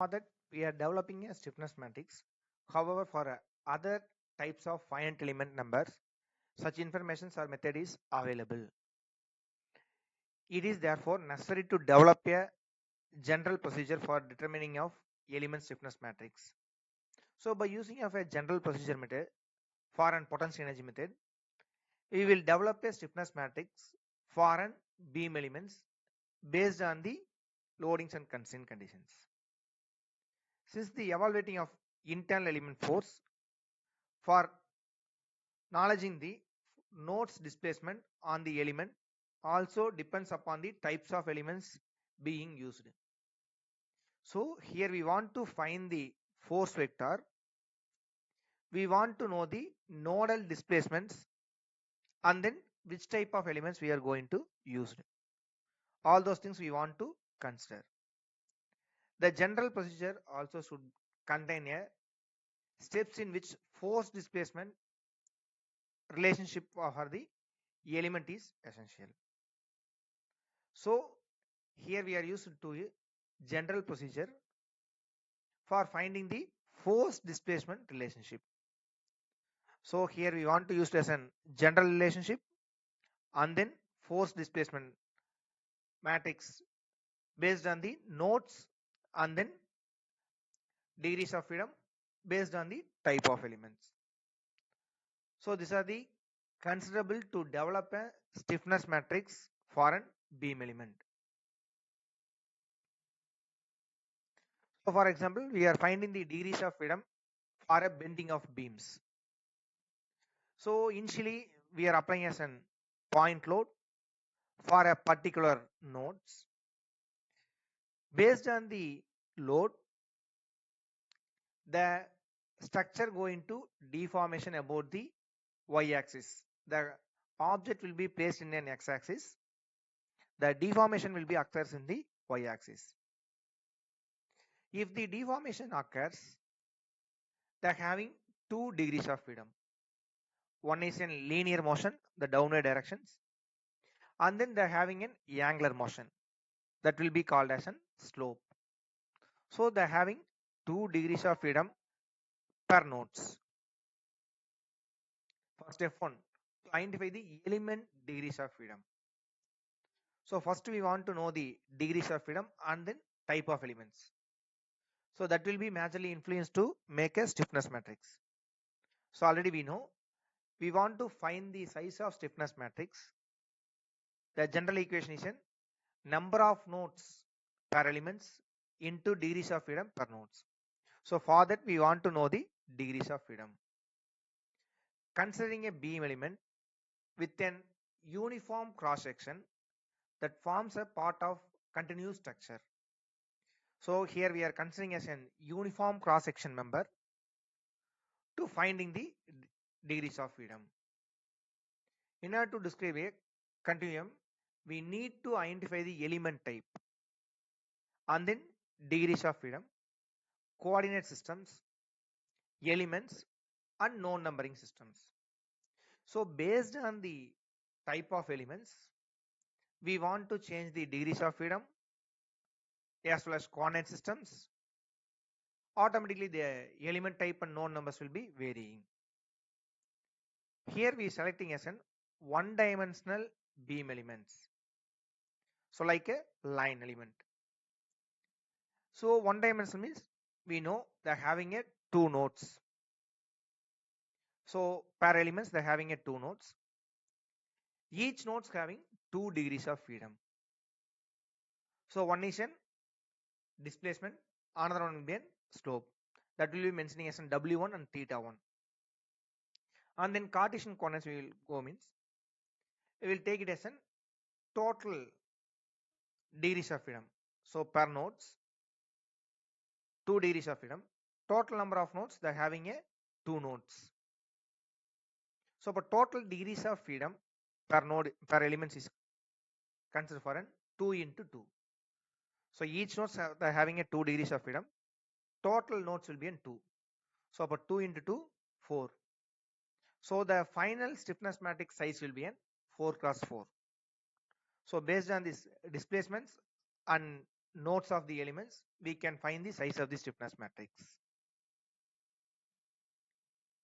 For that, we are developing a stiffness matrix. However, for other types of finite element numbers, such informations or method is available. It is therefore necessary to develop a general procedure for determining of element stiffness matrix. So by using of a general procedure method for an potential energy method, we will develop a stiffness matrix for an beam elements based on the loadings and constraint conditions. Since the evaluating of internal element force for acknowledging the nodes displacement on the element also depends upon the types of elements being used. So here we want to find the force vector. We want to know the nodal displacements and then which type of elements we are going to use. All those things we want to consider. The general procedure also should contain a steps in which force displacement relationship for the element is essential. So here we are used to a general procedure for finding the force displacement relationship. So here we want to use it as a general relationship and then force displacement matrix based on the nodes and then degrees of freedom based on the type of elements. So these are the considerable to develop a stiffness matrix for an beam element. So for example, we are finding the degrees of freedom for a bending of beams. So initially we are applying as an point load for a particular nodes. Based on the load, the structure going to deformation about the y-axis. The object will be placed in an x-axis. The deformation will be occurs in the y-axis. If the deformation occurs, they are having 2 degrees of freedom. One is in linear motion, the downward directions, and then they are having an angular motion that will be called as a slope. So they are having 2 degrees of freedom per nodes. For step 1, to identify the element degrees of freedom. So first we want to know the degrees of freedom and then type of elements. So that will be majorly influenced to make a stiffness matrix. So already we know we want to find the size of stiffness matrix. The general equation is a number of nodes per elements into degrees of freedom per nodes. So for that we want to know the degrees of freedom. Considering a beam element with an uniform cross section that forms a part of continuous structure. So here we are considering as an uniform cross section member to finding the degrees of freedom. In order to describe a continuum, we need to identify the element type and then degrees of freedom, coordinate systems, elements and known numbering systems. So based on the type of elements, we want to change the degrees of freedom as well as coordinate systems. Automatically the element type and known numbers will be varying. Here we are selecting as an one-dimensional beam elements. So like a line element. So one dimensional means we know they're having a 2 nodes. So per elements they're having a 2 nodes. Each nodes having 2 degrees of freedom. So one is an displacement, another one will be a slope. That will be mentioning as an W1 and theta1. And then Cartesian coordinates we will go means we will take it as an total degrees of freedom. So per nodes 2 degrees of freedom. Total number of nodes they're having a 2 nodes. So for total degrees of freedom per node per elements is considered for an 2 into 2. So each nodes they're having a 2 degrees of freedom. Total nodes will be in 2. So for 2 into 2, 4. So the final stiffness matrix size will be an 4 cross 4. So based on these displacements and nodes of the elements, we can find the size of the stiffness matrix.